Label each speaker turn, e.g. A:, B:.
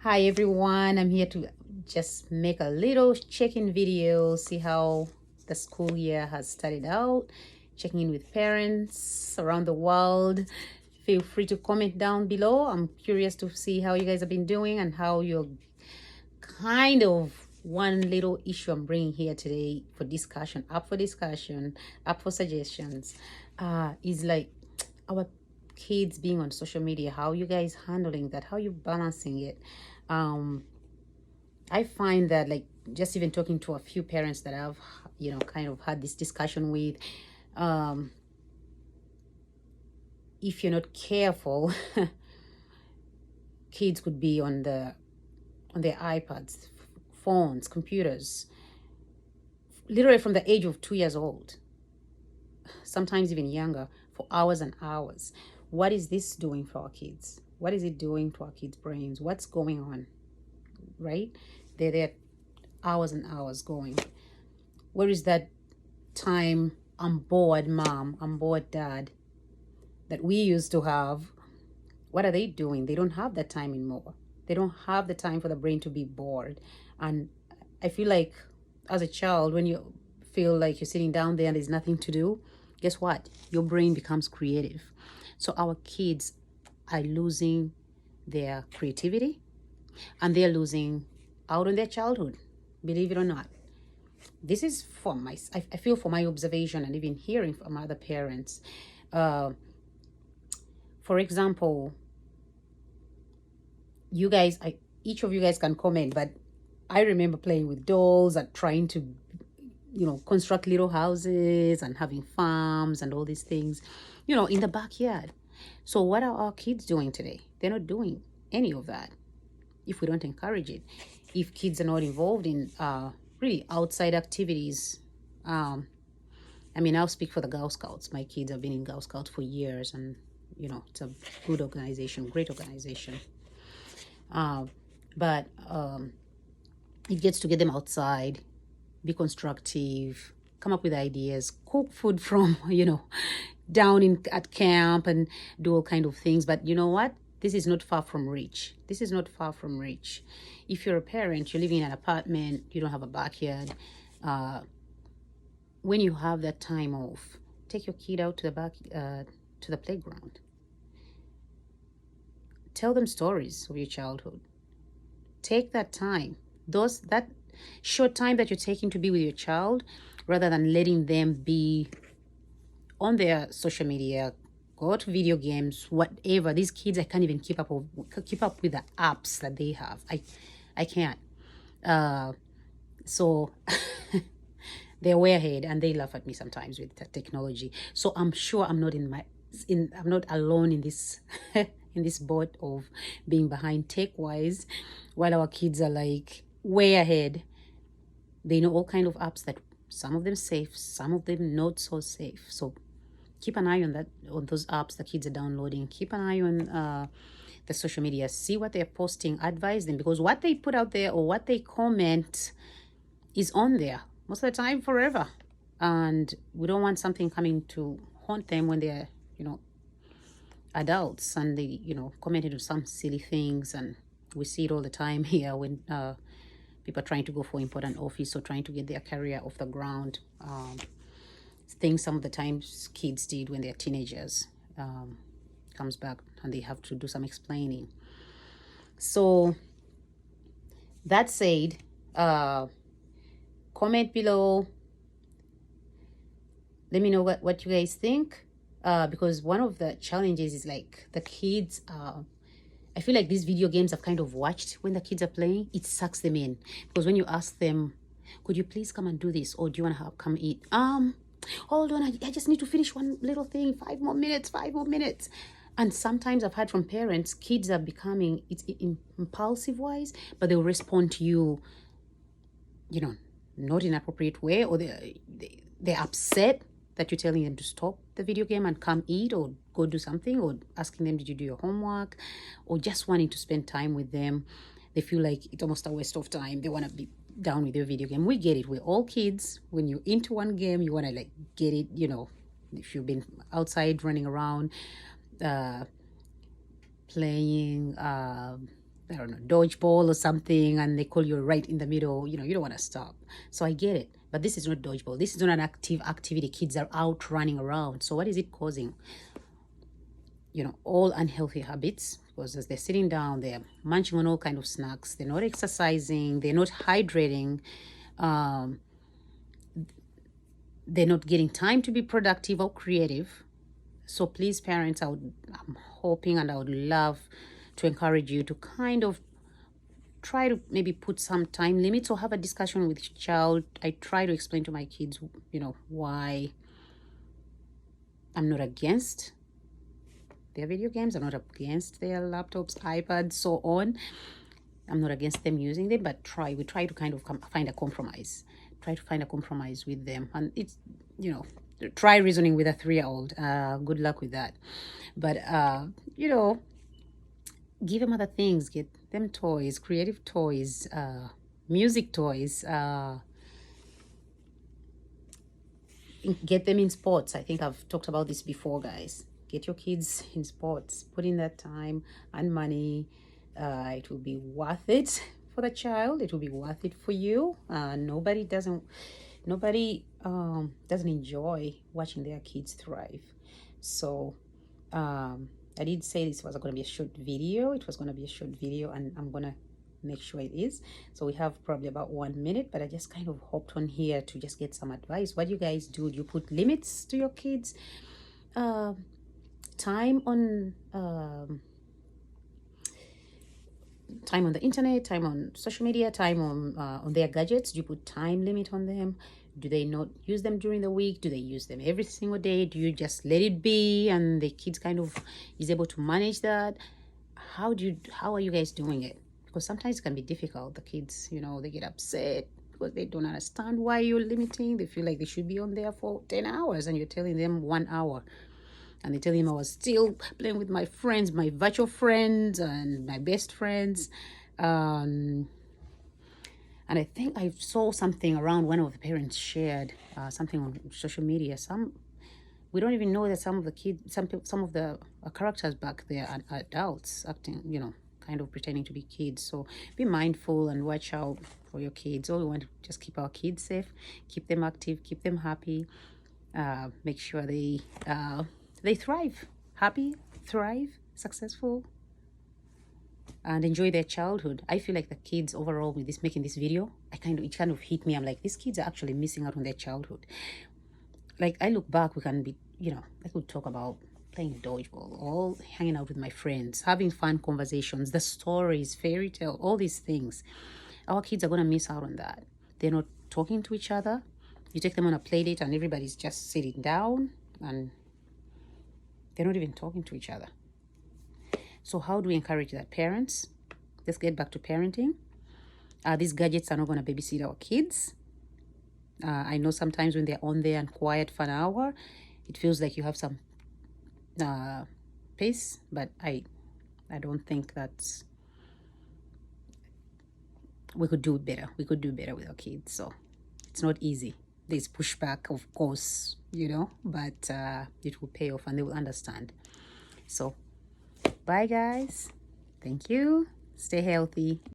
A: Hi everyone, I'm here to just make a little check-in video, see how the school year has started out, checking in with parents around the world. Feel free to comment down below. I'm curious to see how you guys have been doing and how you're kind of one little issue I'm bringing here today for discussion, up for suggestions, is like our kids being on social media. How you guys handling that? How you balancing it? Um, I find that like just even talking to a few parents that I've kind of had this discussion with, um, if you're not careful, kids could be on their iPads, phones, computers, literally from the age of 2 years old, sometimes even younger, for hours and hours. What is this doing for our kids? What is it doing to our kids' brains? What's going on? Right? They're there hours and hours going. Where is that time? I'm bored, mom. I'm bored, dad, that we used to have. What are they doing? They don't have that time anymore. They don't have the time for the brain to be bored. And I feel like as a child, when you feel like you're sitting down there and there's nothing to do, guess what? Your brain becomes creative. So our kids are losing their creativity and they're losing out on their childhood, believe it or not. This is from I feel for my observation and even hearing from other parents. Uh, for example, you guys, each of you guys can comment, but I remember playing with dolls and trying to, construct little houses and having farms and all these things, in the backyard. So what are our kids doing today? They're not doing any of that if we don't encourage it. If kids are not involved in really outside activities, I mean, I'll speak for the Girl Scouts. My kids have been in Girl Scouts for years, and it's a good organization, great organization. Uh, but it gets to get them outside, be constructive, come up with ideas, cook food from down in at camp, and do all kind of things. But you know what? This is not far from reach. This is not far from reach. If you're a parent, you're living in an apartment, you don't have a backyard. When you have that time off, take your kid out to the playground. Tell them stories of your childhood. Take that time, that short time that you're taking to be with your child, rather than letting them be on their social media, go to video games, whatever. These kids, I can't even keep up with the apps that they have. I can't. So they're way ahead, and they laugh at me sometimes with the technology. So I'm sure I'm not alone in this in this boat of being behind tech wise, while our kids are like way ahead. They know all kind of apps that some of them safe, some of them not so safe. So keep an eye on those apps the kids are downloading. Keep an eye on the social media. See what they're posting. Advise them, because what they put out there or what they comment is on there most of the time forever, and we don't want something coming to haunt them when they're adults and they commented on some silly things. And we see it all the time here when people are trying to go for important office or trying to get their career off the ground. Things some of the times kids did when they're teenagers, comes back and they have to do some explaining. So that said, comment below, let me know what you guys think, because one of the challenges is like the kids, I feel like these video games I've kind of watched when the kids are playing, it sucks them in. Because when you ask them, could you please come and do this, or do you want to come eat, hold on, I just need to finish one little thing, 5 more minutes. And sometimes I've heard from parents, kids are becoming, it's impulsive wise, but they'll respond to you, not in an appropriate way, or they're upset that you're telling them to stop the video game and come eat or go do something, or asking them, did you do your homework, or just wanting to spend time with them. They feel like it's almost a waste of time. They want to be down with your video game. We get it. We're all kids. When you're into one game, you want to like get it, if you've been outside running around, playing, I don't know, dodgeball or something, and they call you right in the middle, you know, you don't want to stop. So I get it. But this is not dodgeball. This is not an active activity. Kids are out running around. So what is it causing? You know, all unhealthy habits, because as they're sitting down, they're munching on all kind of snacks. They're not exercising. They're not hydrating. Um, they're not getting time to be productive or creative. So please, parents, I'm hoping and I would love to encourage you to kind of try to maybe put some time limits or have a discussion with your child. I try to explain to my kids, you know, why I'm not against their video games. I'm not against their laptops, iPads, so on. I'm not against them using them, but we try to kind of find a compromise. Try to find a compromise with them. And it's, you know, try reasoning with a 3-year-old. Good luck with that. But, you know, give them other things. Get them toys, creative toys, music toys. Get them in sports. I think I've talked about this before, guys. Get your kids in sports. Put in that time and money. It will be worth it for the child. It will be worth it for you. Nobody doesn't enjoy watching their kids thrive. So I did say this was going to be a short video. It was going to be a short video, and I'm going to make sure it is. So we have probably about 1 minute, but I just kind of hopped on here to just get some advice. What do you guys do? Do you put limits to your kids? Time on the internet, time on social media, time on their gadgets. Do you put time limit on them? Do they not use them during the week? Do they use them every single day? Do you just let it be and the kids kind of is able to manage that? How are you guys doing it? Because sometimes it can be difficult. The kids, you know, they get upset because they don't understand why you're limiting. They feel like they should be on there for 10 hours and you're telling them 1 hour. And they tell him I was still playing with my friends, my virtual friends and my best friends. And I think I saw something around, one of the parents shared something on social media. We don't even know that some of the kids, some of the characters back there are adults acting, you know, kind of pretending to be kids. So be mindful and watch out for your kids. All we want to just keep our kids safe, keep them active, keep them happy, make sure they thrive, happy, thrive, successful, and enjoy their childhood. I feel like the kids overall with this, making this video, it kind of hit me. I'm like, these kids are actually missing out on their childhood. Like, I look back, we can be, you know, I could talk about playing dodgeball, all hanging out with my friends, having fun conversations, the stories, fairy tale, all these things. Our kids are going to miss out on that. They're not talking to each other. You take them on a play date and everybody's just sitting down and they're not even talking to each other. So how do we encourage that? Parents, let's get back to parenting. These gadgets are not going to babysit our kids. I know sometimes when they're on there and quiet for an hour, it feels like you have some pace, but I don't think that's... we could do better. We could do better with our kids. So it's not easy. There's pushback, of course, you know, but it will pay off and they will understand. So bye, guys. Thank you. Stay healthy.